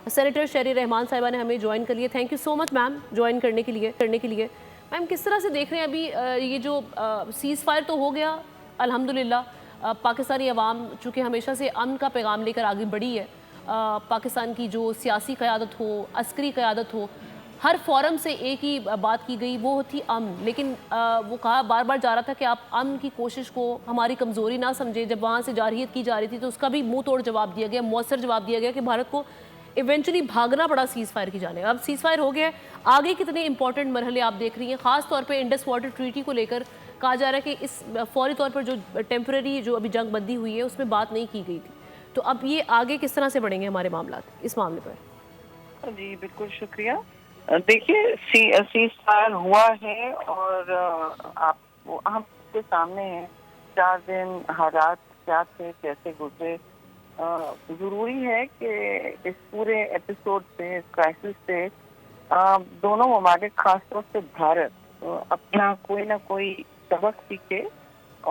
Senator شہری رحمان صاحبہ نے ہمیں جوائن کر لیے. Thank you so much ma'am join کرنے کے لیے. میم کس طرح سے دیکھ رہے ہیں ابھی یہ جو سیز فائر تو ہو گیا الحمدللہ. پاکستانی عوام چونکہ ہمیشہ سے امن کا پیغام لے کر آگے بڑھی ہے. پاکستان کی جو سیاسی قیادت ہو, عسکری قیادت ہو, ہر فورم سے ایک ہی بات کی گئی, وہ تھی امن. لیکن وہ کہا بار بار جا رہا تھا کہ آپ امن کی کوشش کو ہماری کمزوری نہ سمجھیں. جب وہاں سے جارحیت کی جا رہی تھی تو اس کا بھی منہ توڑ جواب دیا گیا, مؤثر جواب دیا گیا کہ بھارت کو ایونچولی بھاگنا پڑا سیز فائر کی جانب. اب سیز فائر ہو گیا ہے, آگے کتنے امپورٹنٹ مرحلے آپ دیکھ رہی ہیں, خاص طور پہ انڈس واٹر ٹریٹی کو لے کر کہا جا رہا ہے کہ اس فوری طور پر جو ٹیمپرری جو ابھی جنگ بندی ہوئی ہے اس میں بات نہیں کی گئی تھی. تو اب یہ آگے کس طرح سے بڑھیں گے ہمارے معاملات اس معاملے پر؟ جی بالکل شکریہ. دیکھیے سیز فائر ہوا ہے اور آپ کے سامنے ہیں 4 دن حالات کیا تھے, کیسے گزرے. ضروری ہے کہ اس پورے ایپیسوڈ سے, اس کرائسس سے دونوں ممالک خاص طور سے بھارت اپنا کوئی نہ کوئی سبق سیکھے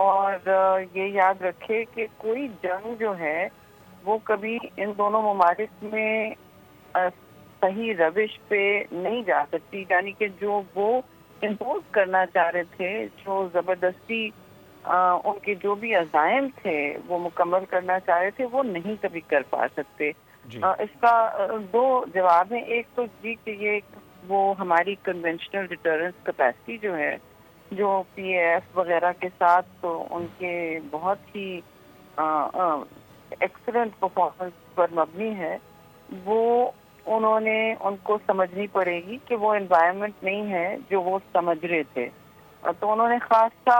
اور یہ یاد رکھے کہ کوئی جنگ جو ہے وہ کبھی ان دونوں ممالک میں صحیح روش پہ نہیں جا سکتی. یعنی کہ جو وہ امپوز کرنا چاہ رہے تھے, جو زبردستی ان کے جو بھی عزائم تھے وہ مکمل کرنا چاہ رہے تھے, وہ نہیں کبھی کر پا سکتے. اس کا 2 جواب ہیں. ایک تو جی کہ یہ وہ ہماری کنونشنل ڈیٹرنس کیپیسٹی جو ہے, جو پی اے ایف وغیرہ کے ساتھ تو ان کے بہت ہی ایکسلنٹ پرفارمنس پر مبنی ہے, وہ انہوں نے ان کو سمجھنی پڑے گی کہ وہ انوائرمنٹ نہیں ہے جو وہ سمجھ رہے تھے. تو انہوں نے خاصا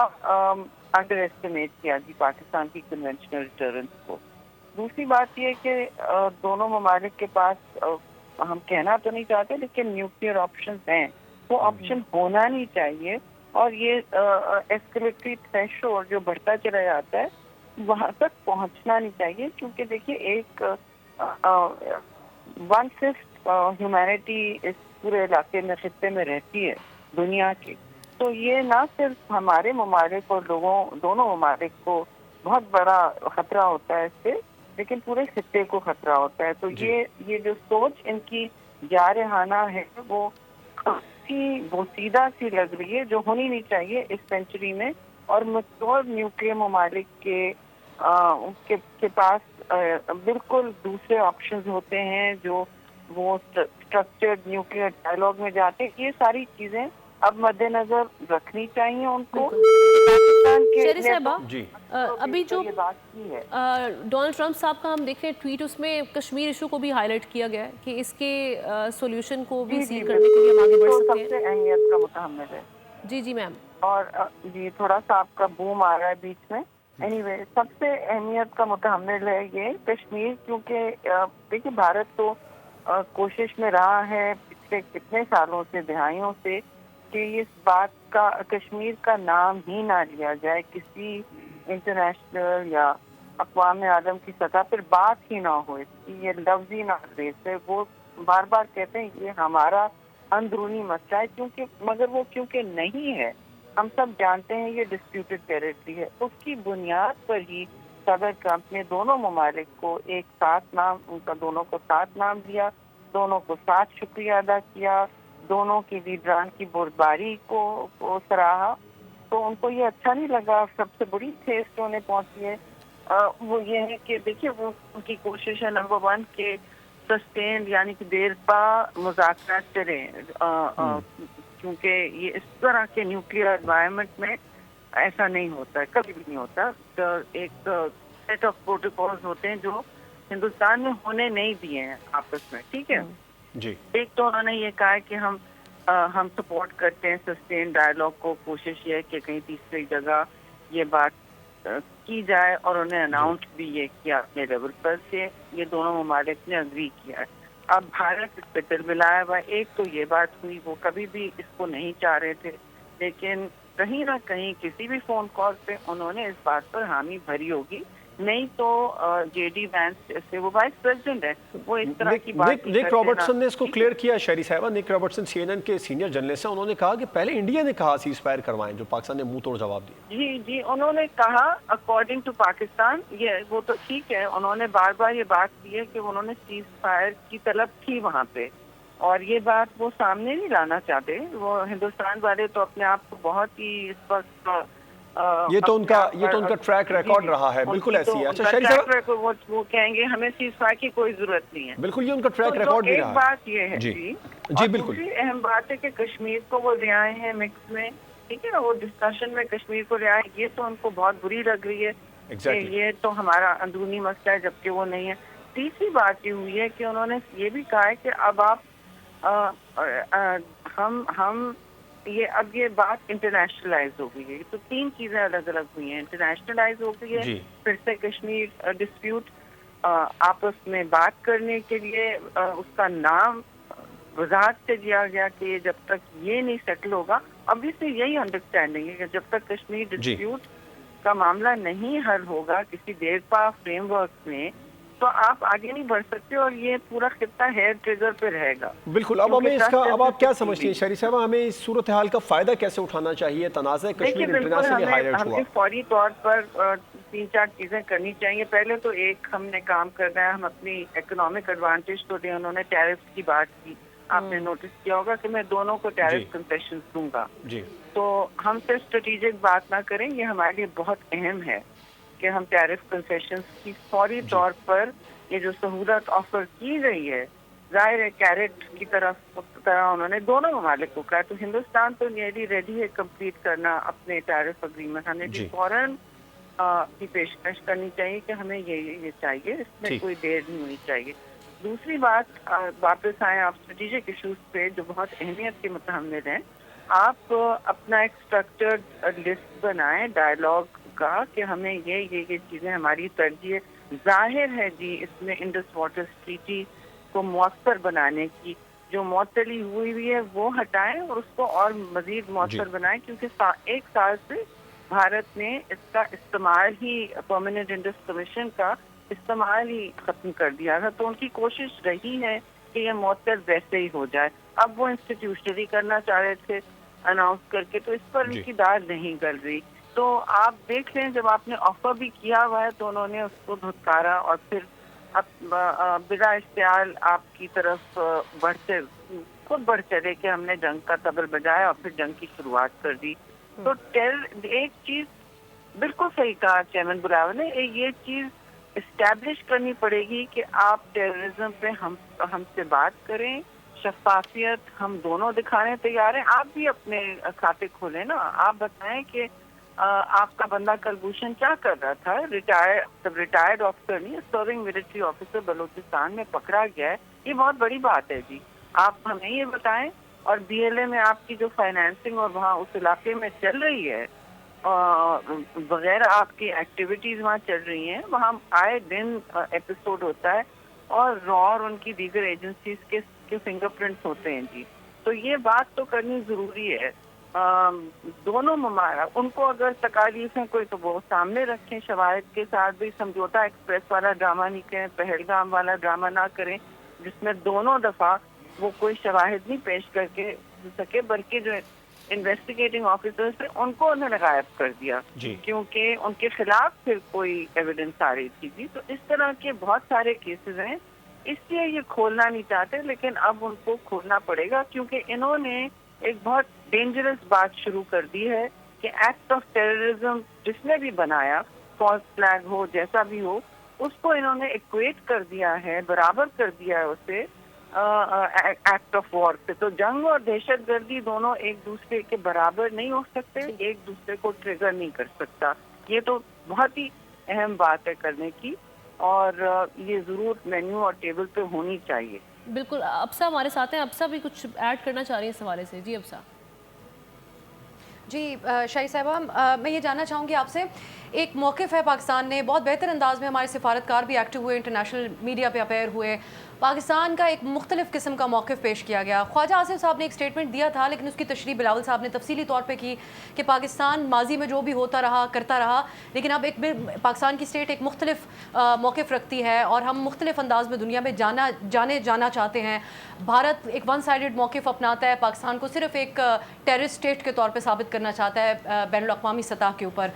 انڈر ایسٹیمیٹ کیا جی پاکستان کی کنونشنل ڈیٹرنس کو. دوسری بات یہ کہ دونوں ممالک کے پاس ہم کہنا تو نہیں چاہتے لیکن نیوکلیئر آپشنز ہیں, وہ آپشن ہونا نہیں چاہیے. اور یہ ایسکلیٹری تھریشولڈ جو بڑھتا چلا جاتا ہے وہاں تک پہنچنا نہیں چاہیے, کیونکہ دیکھیے ایک 1/5 ہیومینٹی اس پورے علاقے میں خطے میں رہتی ہے دنیا کی. تو یہ نہ صرف ہمارے ممالک اور دونوں ممالک کو بہت بڑا خطرہ ہوتا ہے اس سے, لیکن پورے خطے کو خطرہ ہوتا ہے. تو یہ جو سوچ ان کی جارحانہ ہے وہ کافی بوسیدہ سی لگ رہی ہے, جو ہونی نہیں چاہیے اس سینچری میں. اور مچور نیوکلیئر ممالک کے پاس بالکل دوسرے آپشنز ہوتے ہیں جو وہ اسٹرکچرڈ نیوکلیئر ڈائلاگ میں جاتے. یہ ساری چیزیں اب مد نظر رکھنی چاہیے ان کو. شہری صاحبہ ابھی جو بات کی ہے ڈونلڈ ٹرمپ صاحب کا ہم دیکھ رہے ہیں ٹویٹ, اس میں کشمیر ایشو کو بھی ہائی لائٹ کیا گیا ہے کہ اس کے سولوشن کو بھی سیکھ کرنے کے لیے ہم آگے بڑھ سکتے ہیں. سب سے اہمیت کا متحمل ہے. جی میم. اور جی تھوڑا سا آپ کا بوم آ رہا ہے بیچ میں. اینی وے سب سے اہمیت کا متحمل ہے یہ کشمیر, کیونکہ دیکھیے بھارت تو کوشش میں رہا ہے پچھلے کتنے سالوں سے, دہائیوں سے, کہ اس بات کا کشمیر کا نام ہی نہ لیا جائے کسی انٹرنیشنل یا اقوام عالم کی سطح پر, بات ہی نہ ہو اس کی, یہ لفظ ہی نہ ہے. وہ بار بار کہتے ہیں یہ ہمارا اندرونی مسئلہ ہے, مگر وہ کیونکہ نہیں ہے, ہم سب جانتے ہیں یہ ڈسپیوٹڈ ٹیریٹری ہے. اس کی بنیاد پر ہی صدر ٹرمپ نے دونوں ممالک کو ایک ساتھ ان کا دونوں کو ساتھ نام دیا, دونوں کو ساتھ شکریہ ادا کیا, دونوں کی لیڈران کی بردباری کو سراہا. تو ان کو یہ اچھا نہیں لگا. سب سے بڑی ٹھیس جو انہیں پہنچی ہے وہ یہ ہے کہ دیکھیے وہ ان کی کوشش ہے نمبر 1 کہ سسٹینڈ یعنی کہ دیر پا مذاکرات کریں, کیونکہ یہ اس طرح کے نیوکلیئر انوائرمنٹ میں ایسا نہیں ہوتا ہے, کبھی بھی نہیں ہوتا. ایک سیٹ آف پروٹوکولز ہوتے ہیں جو ہندوستان میں ہونے نہیں دیے ہیں آپس میں, ٹھیک ہے. ایک تو انہوں نے یہ کہا کہ ہم سپورٹ کرتے ہیں سسٹین ڈائلاگ کو, کوشش یہ ہے کہ کہیں تیسری جگہ یہ بات کی جائے, اور انہیں اناؤنس بھی یہ کیا اپنے لیول پر سے یہ دونوں ممالک نے اگری کیا ہے. اب بھارت اس پہ تلملایا ہوا. ایک تو یہ بات ہوئی, وہ کبھی بھی اس کو نہیں چاہ رہے تھے, لیکن کہیں نہ کہیں کسی بھی فون کال پہ انہوں نے اس بات پر حامی بھری ہوگی. نہیں تو جے ڈی وینس جیسے وہ وائس پریزیڈنٹ ہے، وہ اس طرح کی بات نک رابرٹسن نے اس کو کلیئر کیا شہری صاحبہ. نک رابرٹسن سی این این کے سینئر جرنلسٹ ہیں، انہوں نے کہا کہ پہلے انڈیا نے کہا سیز فائر کروائیں، جو پاکستان نے منہ توڑ جواب دیا. جی انہوں نے کہا اکارڈنگ ٹو پاکستان، یہ وہ تو ٹھیک ہے، انہوں نے بار بار یہ بات کی ہے کہ انہوں نے سیز فائر کی طلب کی وہاں پہ، اور یہ بات وہ سامنے نہیں لانا چاہتے. وہ ہندوستان والے تو اپنے آپ کو بہت ہی اس وقت یہ تو ان کا ٹریک ریکارڈ رہا ہے. بالکل ایسی ہے. اچھا شہری صاحب، وہ کہیں گے ہمیں سیز فائر کی کوئی ضرورت نہیں ہے. بالکل یہ ان کا ٹریک ریکارڈ بھی رہا ہے. ایک بات یہ ہے جی بالکل، دوسری اہم بات ہے کہ کشمیر کو وہ لے آئے ہیں مکس میں، ٹھیک ہے نا، وہ ڈسکشن میں کشمیر کو لے آئے، یہ تو ان کو بہت بری لگ رہی ہے کہ یہ تو ہمارا اندرونی مسئلہ ہے، جبکہ وہ نہیں ہے. تیسری بات یہ ہوئی ہے کہ انہوں نے یہ بھی کہا ہے کہ اب آپ ہم یہ بات انٹرنیشنلائز ہو گئی ہے. تو تین چیزیں الگ الگ ہوئی ہیں، انٹرنیشنلائز ہو گئی ہے، پھر سے کشمیر ڈسپیوٹ آپس میں بات کرنے کے لیے اس کا نام وضاحت سے دیا گیا کہ جب تک یہ نہیں سیٹل ہوگا، ابھی سے یہی انڈرسٹینڈنگ ہے کہ جب تک کشمیر ڈسپیوٹ کا معاملہ نہیں حل ہوگا کسی دیرپا فریم ورک میں، تو آپ آگے نہیں بڑھ سکتے، اور یہ پورا خطہ ہیئر ٹریگر پہ رہے گا. بالکل. اب ہمیں اس کا، اب آپ کیا سمجھتی ہیں شہری صاحبہ، ہمیں اس صورتحال کا فائدہ کیسے اٹھانا چاہیے؟ تنازع کشمیر انٹرنیشنلی ہائی لائٹ ہوا. ہمیں فوری طور پر 3-4 چیزیں کرنی چاہیے. پہلے تو ایک ہم نے کام کرنا ہے، ہم اپنی اکنامک ایڈوانٹیج تو دیں. انہوں نے ٹیرف کی بات کی، آپ نے نوٹس کیا ہوگا کہ میں دونوں کو ٹیرف کنسیشن دوں گا. تو ہم صرف اسٹریٹجک بات نہ کریں، یہ ہمارے لیے بہت اہم ہے کہ ہم ٹیرف کنسیشنز کی فوری طور پر یہ جو سہولت آفر کی گئی ہے، ظاہر ہے کیرٹ کی طرف انہوں نے دونوں ممالک کو کہا. تو ہندوستان تو نیرلی ریڈی ہے کمپلیٹ کرنا اپنے ٹیرف اگریمنٹ. ہمیں بھی فوراً کی پیشکش کرنی چاہیے کہ ہمیں یہ چاہیے، اس میں کوئی دیر نہیں ہونی چاہیے. دوسری بات، واپس آئیں آپ اسٹریٹجک ایشوز پہ جو بہت اہمیت کے متحمل ہیں. آپ اپنا ایک اسٹرکچرڈ لسٹ بنائیں ڈائلاگ کا کہ ہمیں یہ چیزیں ہماری ترجیح. ظاہر ہے جی اس میں انڈس واٹر ٹریٹی کو مؤثر بنانے کی جو معطلی ہوئی ہے وہ ہٹائیں اور اس کو اور مزید مؤثر بنائیں، کیونکہ 1 سال سے بھارت نے اس کا استعمال ہی، پرماننٹ انڈس کمیشن کا استعمال ہی ختم کر دیا تھا. تو ان کی کوشش رہی ہے کہ یہ معطل ویسے ہی ہو جائے. اب وہ انسٹیٹیوشنلی کرنا چاہ رہے تھے اناؤنس کر کے، تو اس پر ان کی داد نہیں گل رہی. تو آپ دیکھ لیں جب آپ نے آفر بھی کیا ہوا ہے تو انہوں نے اس کو دھتکارا، اور پھر بلا اشتعال آپ کی طرف خود بڑھ چلے کہ ہم نے جنگ کا طبل بجایا اور پھر جنگ کی شروعات کر دی. تو ایک چیز بالکل صحیح کہا چیئرمین بلاول نے، یہ چیز اسٹیبلش کرنی پڑے گی کہ آپ ٹیررزم پہ ہم سے بات کریں. شفافیت ہم دونوں دکھانے تیار ہیں. آپ بھی اپنے کھاتے کھولیں نا، آپ بتائیں کہ آپ کا بندہ کلبھوشن کیا کر رہا تھا. ریٹائرڈ آفیسر نہیں، سرونگ ملٹری آفیسر بلوچستان میں پکڑا گیا ہے. یہ بہت بڑی بات ہے جی، آپ ہمیں یہ بتائیں. اور بی ایل اے میں آپ کی جو فائنینسنگ اور وہاں اس علاقے میں چل رہی ہے وغیرہ آپ کی ایکٹیویٹیز وہاں چل رہی ہیں، وہاں آئے دن ایپیسوڈ ہوتا ہے اور را اور ان کی دیگر ایجنسیز کے فنگر پرنٹس ہوتے ہیں جی. تو یہ بات تو کرنی ضروری ہے. دونوں ممالک ان کو اگر تکالیف ہیں کوئی تو وہ سامنے رکھیں، شواہد کے ساتھ بھی. سمجھوتا ایکسپریس والا ڈرامہ نہیں کریں، پہلگام والا ڈرامہ نہ کریں جس میں دونوں دفعہ وہ کوئی شواہد نہیں پیش کر کے سکے، بلکہ جو انویسٹیگیٹنگ آفیسرز تھے ان کو انہوں نے غائب کر دیا کیونکہ ان کے خلاف پھر کوئی ایویڈنس آ رہی تھی. تو اس طرح کے بہت سارے کیسز ہیں، اس لیے یہ کھولنا نہیں چاہتے، لیکن اب ان کو کھولنا پڑے گا کیونکہ انہوں نے ایک بہت ڈینجرس بات شروع کر دی ہے کہ ایکٹ آف ٹیررزم جس نے بھی بنایا، فالس فلیگ ہو جیسا بھی ہو، اس کو انہوں نے ایکویٹ کر دیا ہے، برابر کر دیا ہے اسے ایکٹ آف وار سے. تو جنگ اور دہشت گردی دونوں ایک دوسرے کے برابر نہیں ہو سکتے، ایک دوسرے کو ٹریگر نہیں کر سکتا. یہ تو بہت ہی اہم بات ہے کرنے کی، اور یہ ضرور مینیو اور ٹیبل پہ ہونی چاہیے. بالکل. ابسا ہمارے ساتھ ہیں، ابسا بھی کچھ ایڈ کرنا چاہ رہی ہیں اس حوالے سے. جی ابسا. جی شاہی صاحبہ، میں یہ جاننا چاہوں گی آپ سے ایک موقف ہے پاکستان نے بہت بہتر انداز میں، ہمارے سفارتکار بھی ایکٹیو ہوئے، انٹرنیشنل میڈیا پہ اپیئر ہوئے، پاکستان کا ایک مختلف قسم کا موقف پیش کیا گیا. خواجہ آصف صاحب نے ایک سٹیٹمنٹ دیا تھا لیکن اس کی تشریح بلاول صاحب نے تفصیلی طور پہ کی کہ پاکستان ماضی میں جو بھی ہوتا رہا کرتا رہا، لیکن اب ایک پاکستان کی اسٹیٹ ایک مختلف موقف رکھتی ہے اور ہم مختلف انداز میں دنیا میں جانا چاہتے ہیں. بھارت ایک ون سائیڈڈ موقف اپناتا ہے، پاکستان کو صرف ایک ٹیررسٹ اسٹیٹ کے طور پہ ثابت کرنا چاہتا ہے بین الاقوامی سطح کے اوپر.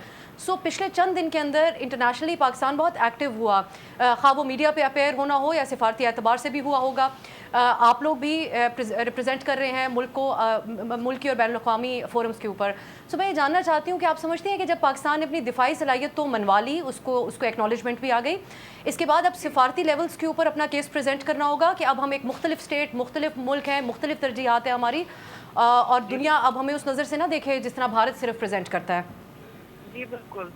پچھلے چند دن کے اندر انٹرنیشنلی پاکستان بہت ایکٹیو ہوا، خواہ وہ میڈیا پہ اپیئر ہونا ہو یا سفارتی اعتبار سے بھی ہوا ہوگا. آپ لوگ بھی ریپرزینٹ کر رہے ہیں ملک کو ملکی اور بین الاقوامی فورمز کے اوپر. میں یہ جاننا چاہتی ہوں کہ آپ سمجھتے ہیں کہ جب پاکستان نے اپنی دفاعی صلاحیت تو منوا لی، اس کو ایکنالجمنٹ بھی آ گئی، اس کے بعد اب سفارتی لیولز کے اوپر اپنا کیس پریزنٹ کرنا ہوگا کہ اب ہم ایک مختلف اسٹیٹ، مختلف ملک ہیں، مختلف ترجیحات ہیں ہماری، اور دنیا اب ہمیں اس نظر سے نہ دیکھے جس طرح بھارت صرف پریزنٹ کرتا ہے. جی بالکل،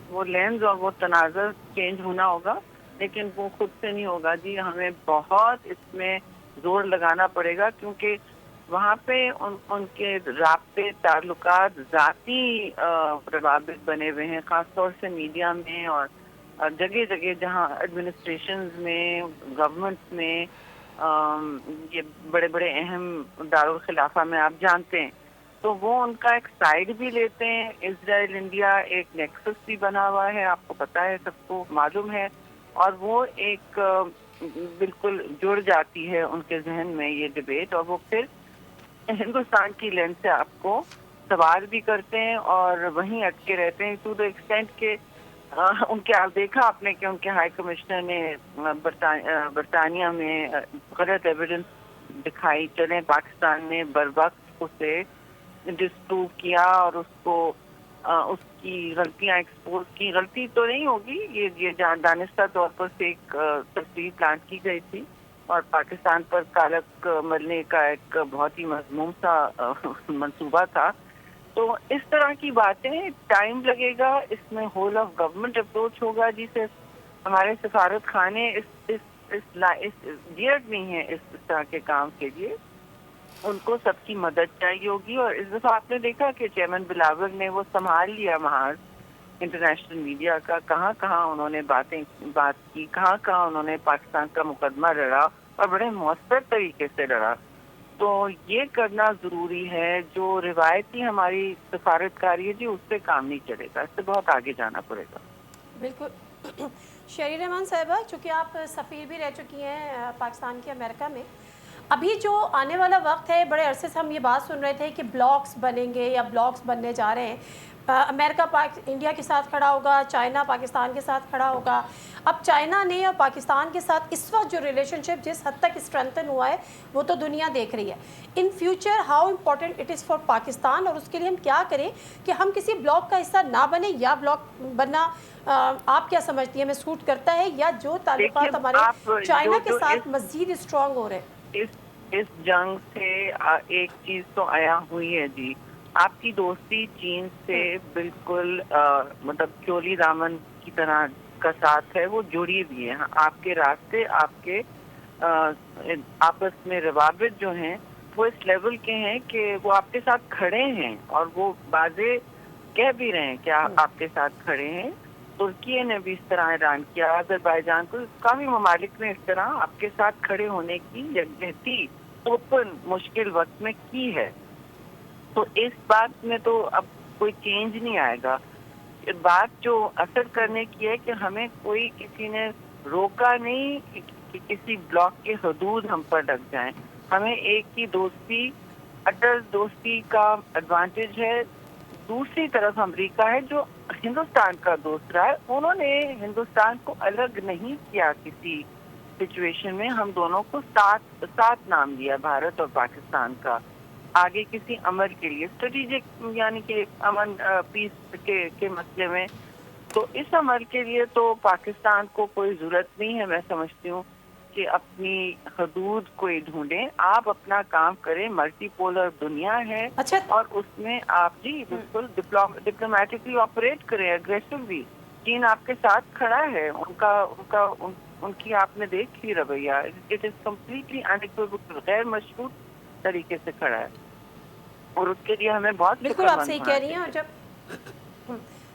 وہ لینز اور وہ تناظر چینج ہونا ہوگا، لیکن وہ خود سے نہیں ہوگا. جی ہمیں بہت اس میں زور لگانا پڑے گا، کیونکہ وہاں پہ ان کے رابطے، تعلقات، ذاتی روابط بنے ہوئے ہیں، خاص طور سے میڈیا میں اور جگہ جگہ جہاں ایڈمنسٹریشنز میں، گورنمنٹس میں، یہ بڑے بڑے اہم دارالخلافہ میں آپ جانتے ہیں، تو وہ ان کا ایک سائیڈ بھی لیتے ہیں. اسرائیل انڈیا ایک نیکسس بھی بنا ہوا ہے، آپ کو پتا ہے، سب کو معلوم ہے، اور وہ ایک بالکل جڑ جاتی ہے ان کے ذہن میں یہ ڈبیٹ، اور وہ پھر ہندوستان کی لینس سے آپ کو سوال بھی کرتے ہیں اور وہیں اٹکے رہتے ہیں ٹو دا ایکسٹینٹ کہ ان کے آپ دیکھا آپ نے کہ ان کے ہائی کمشنر نے برطانیہ میں غلط ایویڈنس دکھائی. چلیں پاکستان نے بروقت اسے ڈسپروو کیا اور اس کو اس کی غلطیاں ایکسپوز کی. غلطی تو نہیں ہوگی، یہ دانستہ طور پر سے ایک تصویر پلانٹ کی گئی تھی اور پاکستان پر کالک ملنے کا ایک بہت ہی مذموم سا منصوبہ تھا. تو اس طرح کی باتیں ٹائم لگے گا، اس میں ہول آف گورنمنٹ اپروچ ہوگا جسے ہمارے سفارت خانے گیئرڈ نہیں ہیں اس طرح کے کام کے لیے. ان کو سب کی مدد چاہیے ہوگی، اور اس دفعہ آپ نے دیکھا کہ چیئرمین بلاول نے وہ سنبھال لیا محاذ انٹرنیشنل میڈیا کا، کہاں کہاں انہوں نے بات کی، کہاں کہاں انہوں نے پاکستان کا مقدمہ لڑا اور بڑے مؤثر طریقے سے لڑا. تو یہ کرنا ضروری ہے. جو روایتی ہماری سفارتکاری ہے جی اس سے کام نہیں چلے گا، اس سے بہت آگے جانا پڑے گا. بالکل. شہری رحمان صاحبہ، چونکہ آپ سفیر بھی رہ چکی ہیں پاکستان کی امریکہ میں، ابھی جو آنے والا وقت ہے، بڑے عرصے سے ہم یہ بات سن رہے تھے کہ بلاکس بنیں گے یا بلاکس بننے جا رہے ہیں، امریکہ انڈیا کے ساتھ کھڑا ہوگا، چائنا پاکستان کے ساتھ کھڑا ہوگا. اب چائنا نے اور پاکستان کے ساتھ اس وقت جو ریلیشن شپ جس حد تک اسٹرینتھن ہوا ہے وہ تو دنیا دیکھ رہی ہے. In future how important it is for Pakistan, اور اس کے لیے ہم کیا کریں کہ ہم کسی بلاک کا حصہ نہ بنیں، یا بلاک بننا آپ کیا سمجھتی ہیں ہمیں سوٹ کرتا ہے، یا جو تعلقات ہمارے چائنا کے ساتھ مزید اسٹرانگ ہو رہے ہیں؟ اس جنگ سے ایک چیز تو آیا ہوئی ہے جی، آپ کی دوستی چین سے بالکل مطلب چولی دامن کی طرح کا ساتھ ہے، وہ جڑی بھی ہے. آپ کے راستے، آپ کے آپس میں روابط جو ہیں وہ اس لیول کے ہیں کہ وہ آپ کے ساتھ کھڑے ہیں، اور وہ واضح کہہ بھی رہے ہیں کہ آپ کے ساتھ کھڑے ہیں. ترکی نے بھی اس طرح اعلان کیا، آذربائیجان کو، کافی ممالک نے اس طرح آپ کے ساتھ کھڑے ہونے کی یکجہتی اوپن مشکل وقت میں کی ہے. تو اس بات میں تو اب کوئی چینج نہیں آئے گا. بات جو اثر کرنے کی ہے کہ ہمیں کوئی کسی نے روکا نہیں کہ کسی بلاک کے حدود ہم پر لگ جائیں. ہمیں ایک کی دوستی، اٹل دوستی کا ایڈوانٹیج ہے. دوسری طرف امریکہ ہے جو ہندوستان کا دوست رہا ہے، انہوں نے ہندوستان کو الگ نہیں کیا کسی سچویشن میں. ہم دونوں کو ساتھ نام دیا بھارت اور پاکستان کا آگے کسی عمل کے لیے، اسٹریٹجک یعنی کہ امن پیس کے مسئلے میں. تو اس عمل کے لیے تو پاکستان کو کوئی ضرورت نہیں ہے، میں سمجھتی ہوں کہ اپنی حدود کوئی ڈھونڈیں. آپ اپنا کام کریں، ملٹی پولر دنیا ہے، اور اس میں آپ جی بالکل ڈپلومیٹکلی آپریٹ کریں، اگریسو بھی. چین آپ کے ساتھ کھڑا ہے، ان کی آپ نے دیکھی رویہ، اٹ از کمپلیٹلی انایکویوکل، غیر مشروط طریقے سے کھڑا ہے، اور اس کے لیے ہمیں بہت بالکل آپ صحیح کہہ رہی ہیں. اور